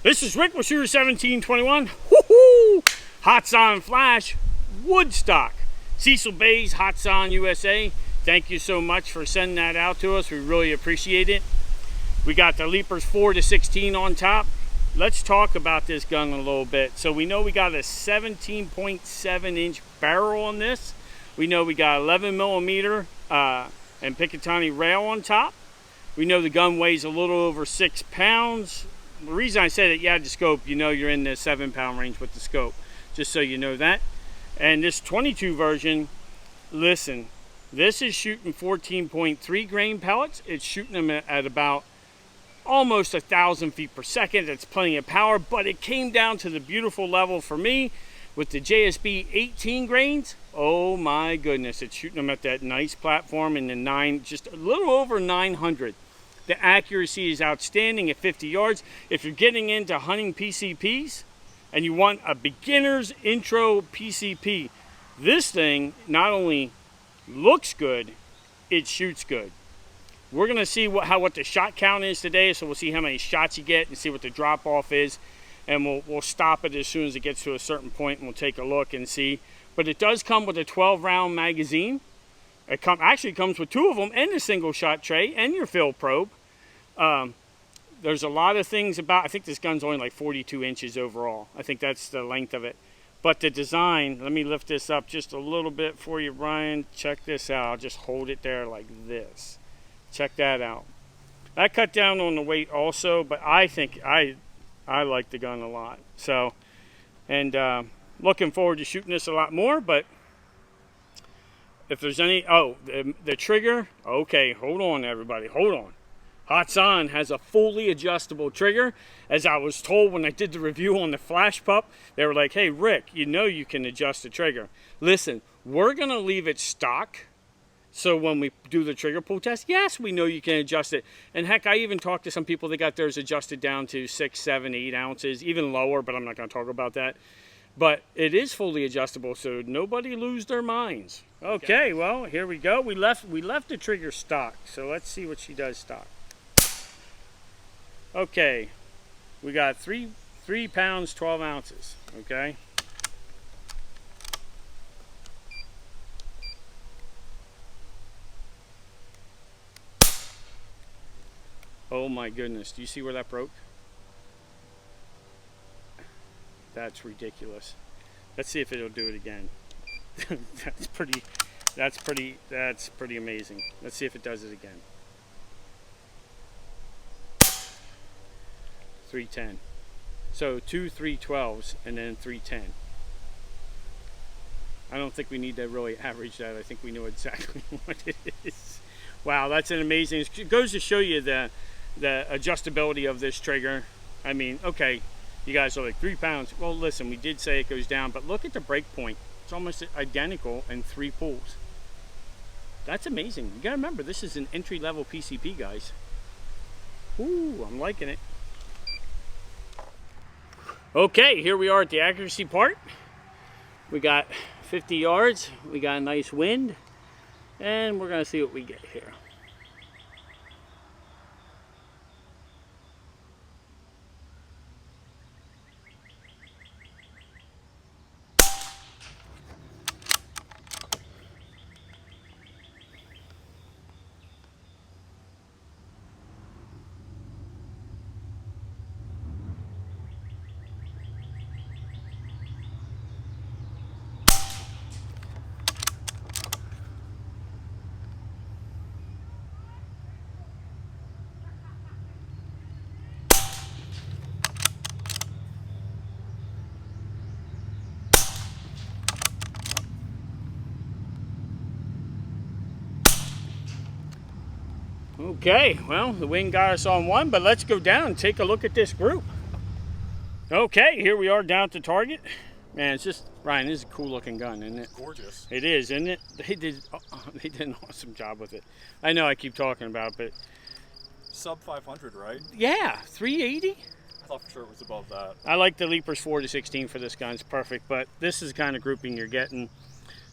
This is Rick with Shooter 1721. Woohoo! Hatsan Flash, Woodstock. Cecil Bay's Hatsan USA. Thank you so much for sending that out to us. We really appreciate it. We got the Leapers 4 to 16 on top. Let's talk about this gun a little bit. So we know we got a 17.7 inch barrel on this. We know we got 11 millimeter and Picatinny rail on top. We know the gun weighs a little over 6 pounds. The reason I said that you had the scope, you know you're in the 7-pound range with the scope, just so you know that. And this 22 version, listen, this is shooting 14.3 grain pellets. It's shooting them at about almost 1,000 feet per second. That's plenty of power, but it came down to the beautiful level for me with the JSB 18 grains. Oh my goodness, it's shooting them at that nice platform in the just a little over 900. The accuracy is outstanding at 50 yards. If you're getting into hunting PCPs and you want a beginner's intro PCP, this thing not only looks good, it shoots good. We're gonna see what the shot count is today, so we'll see how many shots you get and see what the drop off is, and we'll stop it as soon as it gets to a certain point, and we'll take a look and see. But it does come with a 12-round magazine. It actually comes with 2 of them and a single shot tray and your fill probe. There's a lot of things about, I think this gun's only like 42 inches overall. I think that's the length of it. But the design, let me lift this up just a little bit for you, Brian. Check this out. I'll just hold it there like this. Check that out. I cut down on the weight also, but I think I like the gun a lot. So, and looking forward to shooting this a lot more, but if there's any, the trigger, okay, hold on everybody, hold on. Hatsan has a fully adjustable trigger. As I was told when I did the review on the Flash Pup, they were like, hey Rick, you know you can adjust the trigger. Listen, we're gonna leave it stock, so when we do the trigger pull test, yes, we know you can adjust it. And heck, I even talked to some people that got theirs adjusted down to 6, 7, 8 ounces, even lower, but I'm not gonna talk about that. But it is fully adjustable, so nobody lose their minds. Okay, well, here we go. We left the trigger stock, so let's see what she does stock. Okay, we got 3 pounds, 12 ounces, okay? Oh my goodness, do you see where that broke? That's ridiculous. Let's see if it'll do it again. That's pretty amazing. Let's see if it does it again. 310. So 2 312s and then 310. I don't think we need to really average that. I think we know exactly what it is. Wow, that's an amazing. It goes to show you the adjustability of this trigger. I mean, okay, you guys are like 3 pounds. Well, listen, we did say it goes down, but look at the break point. It's almost identical in 3 pulls. That's amazing. You gotta remember, this is an entry-level PCP, guys. Ooh, I'm liking it. Okay, here we are at the accuracy part. We got 50 yards. We got a nice wind, and we're gonna see what we get here. Okay, well, the wind got us on one, but let's go down and take a look at this group. Okay, here we are down at the target. Man, it's just, Ryan, this is a cool looking gun, isn't it? Gorgeous. It is, isn't it? They did an awesome job with it. I know I keep talking about it, but... Sub 500, right? Yeah, 380? I thought for sure it was above that. I like the Leapers 4 to 16 for this gun. It's perfect, but this is the kind of grouping you're getting.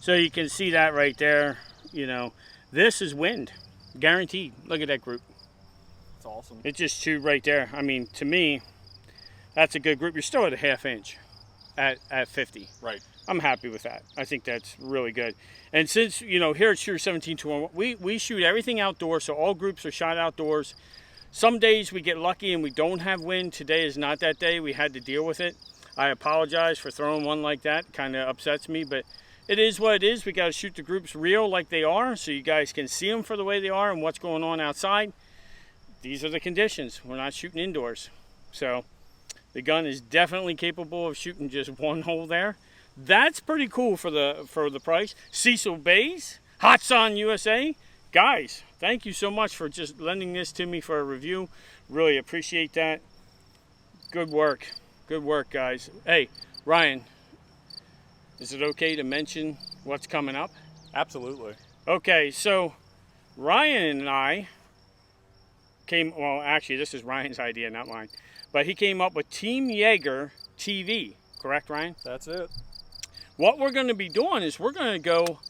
So you can see that right there. You know, this is wind. Guaranteed. Look at that group. It's awesome. It's just 2 right there. I mean, to me, That's a good group. You're still at a 1/2 inch at 50. Right. I'm happy with that. I think that's really good. And since, you know, here at Shooter 1721, we shoot everything outdoors, so all groups are shot outdoors. Some days we get lucky and we don't have wind. Today is not that day. We had to deal with it. I apologize for throwing one like that. Kind of upsets me, but it is what it is. We got to shoot the groups real like they are so you guys can see them for the way they are and what's going on outside. These are the conditions. We're not shooting indoors. So the gun is definitely capable of shooting just one hole there. That's pretty cool for the price. Cecil Bays, Hatsan USA. Guys, thank you so much for just lending this to me for a review. Really appreciate that. Good work. Good work, guys. Hey, Ryan, is it okay to mention what's coming up? Absolutely. Okay, so Ryan and I well, actually, this is Ryan's idea, not mine. But he came up with Team Jaeger TV. Correct, Ryan? That's it. What we're going to be doing is we're going to go,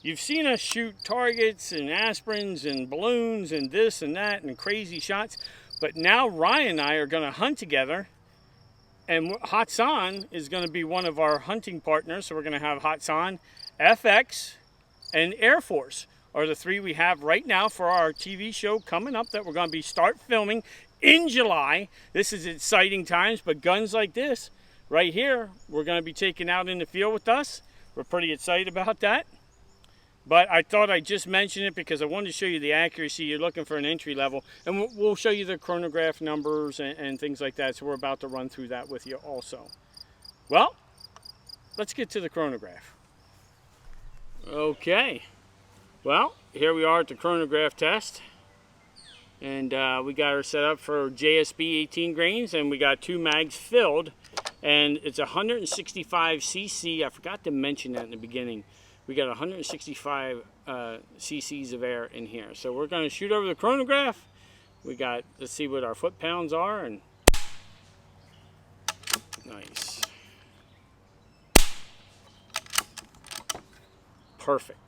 you've seen us shoot targets and aspirins and balloons and this and that and crazy shots. But now Ryan and I are going to hunt together. And Hatsan is going to be one of our hunting partners. So we're going to have Hatsan, FX, and Air Force are the 3 we have right now for our TV show coming up that we're going to be start filming in July. This is exciting times, but guns like this right here, we're going to be taking out in the field with us. We're pretty excited about that. But I thought I'd just mention it because I wanted to show you the accuracy. You're looking for an entry level. And we'll show you the chronograph numbers and things like that. So we're about to run through that with you also. Well, let's get to the chronograph. Okay. Well, here we are at the chronograph test. And we got her set up for JSB 18 grains. And we got 2 mags filled. And it's 165 cc. I forgot to mention that in the beginning. We got 165 cc's of air in here. So we're going to shoot over the chronograph. We got, let's see what our foot pounds are. And nice. Perfect.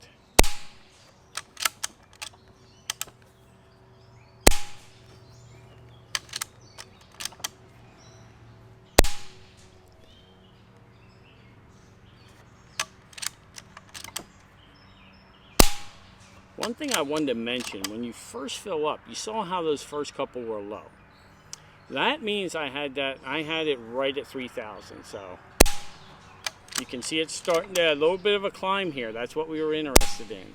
One thing I wanted to mention, when you first fill up, you saw how those first couple were low. That means I had it right at 3,000. So you can see it's starting to a little bit of a climb here. That's what we were interested in.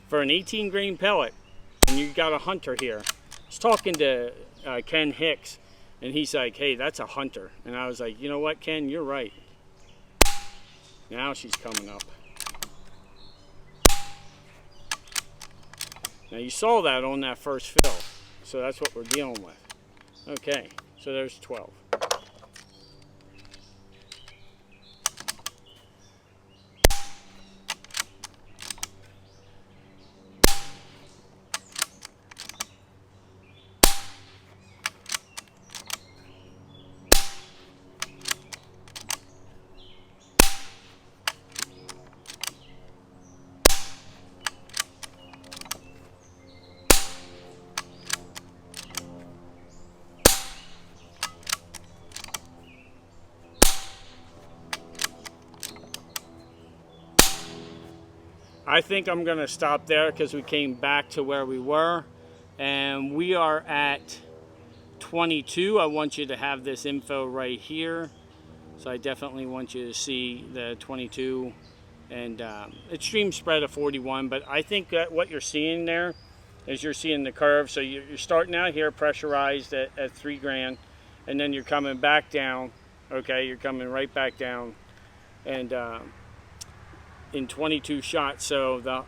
For an 18 grain pellet, and you got a hunter here. I was talking to Ken Hicks, and he's like, hey, that's a hunter. And I was like, you know what, Ken, you're right. Now she's coming up. Now you saw that on that first fill, so that's what we're dealing with. Okay, so there's 12. I think I'm going to stop there because we came back to where we were, and we are at 22. I want you to have this info right here, so I definitely want you to see the 22 and extreme spread of 41. But I think that what you're seeing there is you're seeing the curve. So you're starting out here pressurized at 3 grand, and then you're coming back down. Okay, you're coming right back down, and in 22 shots. So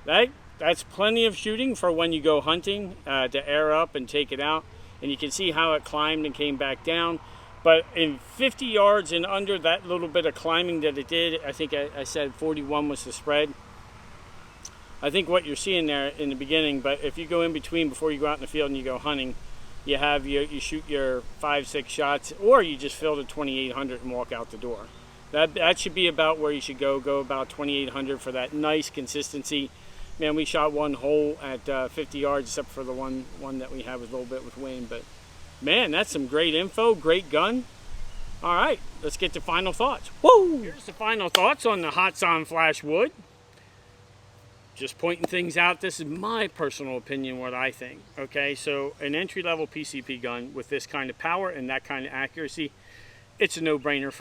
that's plenty of shooting for when you go hunting to air up and take it out. And you can see how it climbed and came back down. But in 50 yards and under that little bit of climbing that it did, I think I said 41 was the spread. I think what you're seeing there in the beginning, but if you go in between before you go out in the field and you go hunting, you shoot your 5-6 shots, or you just fill the 2,800 and walk out the door. That should be about where you should go about 2,800 for that nice consistency. Man, we shot one hole at 50 yards, except for the one that we had with a little bit with wind, but Man, that's some great info, great gun. All right, let's get to final thoughts. Woo! Here's the final thoughts on the Hatsan Flash Wood. Just pointing things out. This is my personal opinion, what I think. Okay, so an entry-level PCP gun with this kind of power and that kind of accuracy, it's a no-brainer.